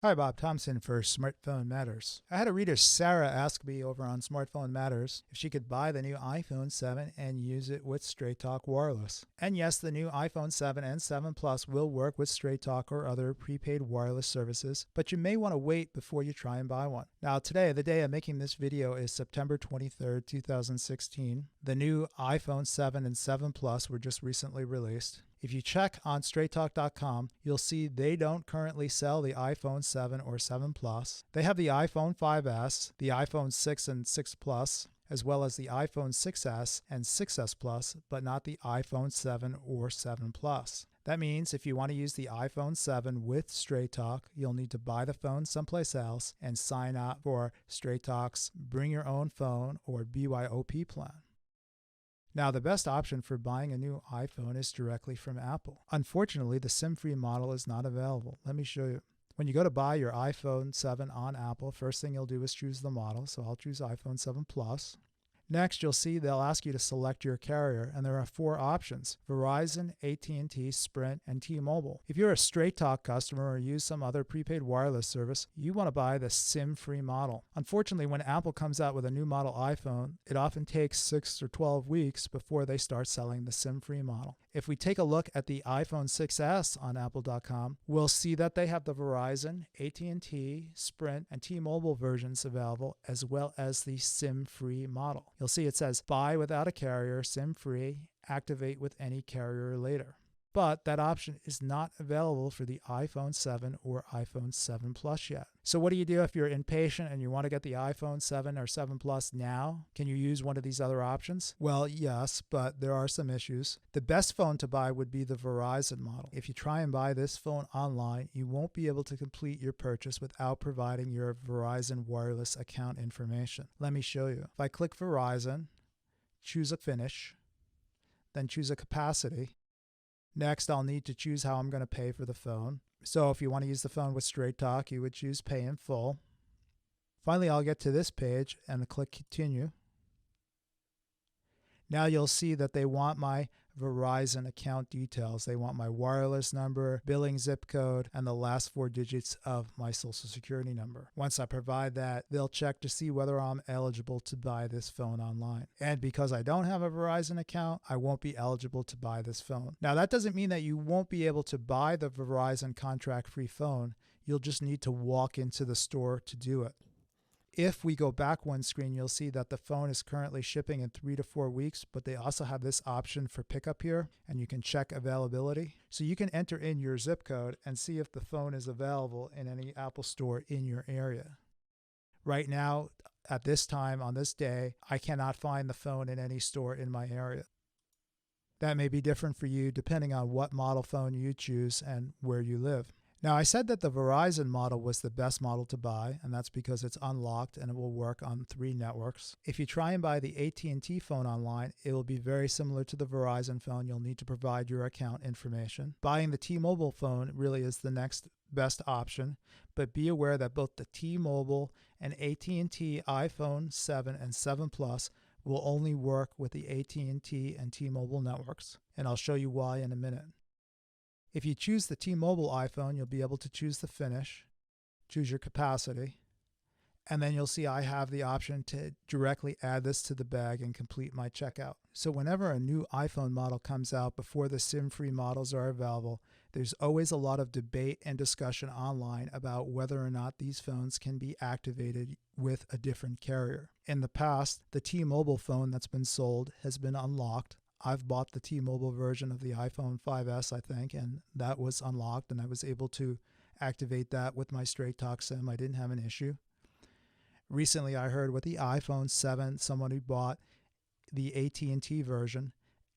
Hi, Bob Thompson for Smartphone Matters. I had a reader, Sarah, ask me over on Smartphone Matters if she could buy the new iPhone 7 and use it with Straight Talk Wireless. And yes, the new iPhone 7 and 7 Plus will work with Straight Talk or other prepaid wireless services, but you may want to wait before you try and buy one. Now, today, the day I'm making this video is September 23rd, 2016. The new iPhone 7 and 7 Plus were just recently released. If you check on straighttalk.com, you'll see they don't currently sell the iPhone 7 or 7 Plus. They have the iPhone 5S, the iPhone 6 and 6 Plus, as well as the iPhone 6S and 6S Plus, but not the iPhone 7 or 7 Plus. That means if you want to use the iPhone 7 with Straight Talk, you'll need to buy the phone someplace else and sign up for Straight Talk's Bring Your Own Phone or BYOP plan. Now, the best option for buying a new iPhone is directly from Apple. Unfortunately, the SIM-free model is not available. Let me show you. When you go to buy your iPhone 7 on Apple, first thing you'll do is choose the model. So I'll choose iPhone 7 Plus. Next, you'll see they'll ask you to select your carrier, and there are four options: Verizon, AT&T, Sprint, and T-Mobile. If you're a Straight Talk customer or use some other prepaid wireless service, you want to buy the SIM-free model. Unfortunately, when Apple comes out with a new model iPhone, it often takes 6 or 12 weeks before they start selling the SIM-free model. If we take a look at the iPhone 6S on Apple.com, we'll see that they have the Verizon, AT&T, Sprint, and T-Mobile versions available, as well as the SIM-free model. You'll see it says buy without a carrier, SIM-free, activate with any carrier later. But that option is not available for the iPhone 7 or iPhone 7 Plus yet. So what do you do if you're impatient and you want to get the iPhone 7 or 7 Plus now? Can you use one of these other options? Well, yes, but there are some issues. The best phone to buy would be the Verizon model. If you try and buy this phone online, you won't be able to complete your purchase without providing your Verizon wireless account information. Let me show you. If I click Verizon, choose a finish, then choose a capacity. Next, I'll need to choose how I'm going to pay for the phone. So if you want to use the phone with Straight Talk, you would choose Pay in Full. Finally, I'll get to this page and click Continue. Now you'll see that they want my Verizon account details. They want my wireless number, billing zip code, and the last four digits of my social security number. Once I provide that, they'll check to see whether I'm eligible to buy this phone online. And because I don't have a Verizon account, I won't be eligible to buy this phone. Now, that doesn't mean that you won't be able to buy the Verizon contract-free phone. You'll just need to walk into the store to do it. If we go back one screen, you'll see that the phone is currently shipping in 3 to 4 weeks, but they also have this option for pickup here, and you can check availability. So you can enter in your zip code and see if the phone is available in any Apple store in your area. Right now, at this time, on this day, I cannot find the phone in any store in my area. That may be different for you depending on what model phone you choose and where you live. Now, I said that the Verizon model was the best model to buy, and that's because it's unlocked and it will work on 3 networks. If you try and buy the AT&T phone online, it will be very similar to the Verizon phone. You'll need to provide your account information. Buying the T-Mobile phone really is the next best option, but be aware that both the T-Mobile and AT&T iPhone 7 and 7 Plus will only work with the AT&T and T-Mobile networks, and I'll show you why in a minute. If you choose the T-Mobile iPhone, you'll be able to choose the finish, choose your capacity, and then you'll see I have the option to directly add this to the bag and complete my checkout. So whenever a new iPhone model comes out before the SIM-free models are available, there's always a lot of debate and discussion online about whether or not these phones can be activated with a different carrier. In the past, the T-Mobile phone that's been sold has been unlocked. I've bought the T-Mobile version of the iPhone 5S, I think, and that was unlocked, and I was able to activate that with my Straight Talk SIM. I didn't have an issue. Recently, I heard with the iPhone 7, someone who bought the AT&T version,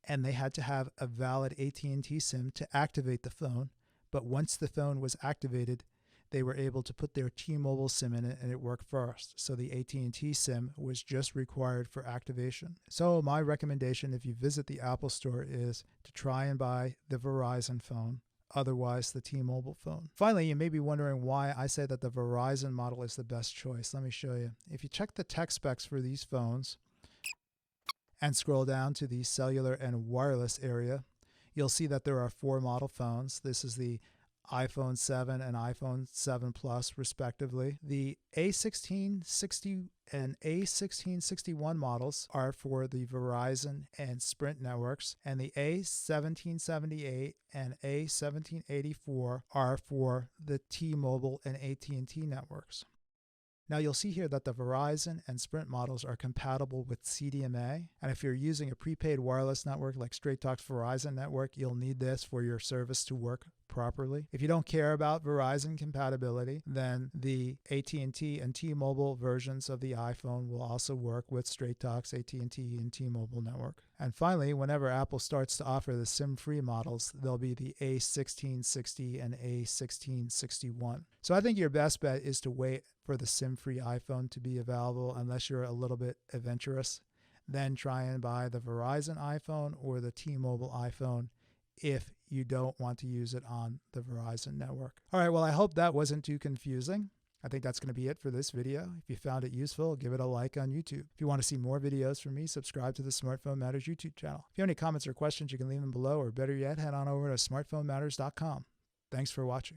and they had to have a valid AT&T SIM to activate the phone, but once the phone was activated, they were able to put their T-Mobile SIM in it and it worked first. So the AT&T SIM was just required for activation. So my recommendation if you visit the Apple Store is to try and buy the Verizon phone, otherwise the T-Mobile phone. Finally, you may be wondering why I say that the Verizon model is the best choice. Let me show you. If you check the tech specs for these phones and scroll down to the cellular and wireless area, you'll see that there are 4 model phones. This is the iPhone 7 and iPhone 7 Plus, respectively. The A1660 and A1661 models are for the Verizon and Sprint networks, and the A1778 and A1784 are for the T-Mobile and AT&T networks. Now you'll see here that the Verizon and Sprint models are compatible with CDMA, and if you're using a prepaid wireless network like Straight Talk's Verizon network, you'll need this for your service to work properly. If you don't care about Verizon compatibility, then the AT&T and T-Mobile versions of the iPhone will also work with Straight Talk's AT&T and T-Mobile network. And finally, whenever Apple starts to offer the SIM-free models, there'll be the A1660 and A1661. So I think your best bet is to wait for the SIM-free iPhone to be available unless you're a little bit adventurous. Then try and buy the Verizon iPhone or the T-Mobile iPhone if you don't want to use it on the Verizon network. All right, well, I hope that wasn't too confusing. I think that's going to be it for this video. If you found it useful, give it a like on YouTube. If you want to see more videos from me, subscribe to the Smartphone Matters YouTube channel. If you have any comments or questions, you can leave them below, or better yet, head on over to smartphonematters.com. Thanks for watching.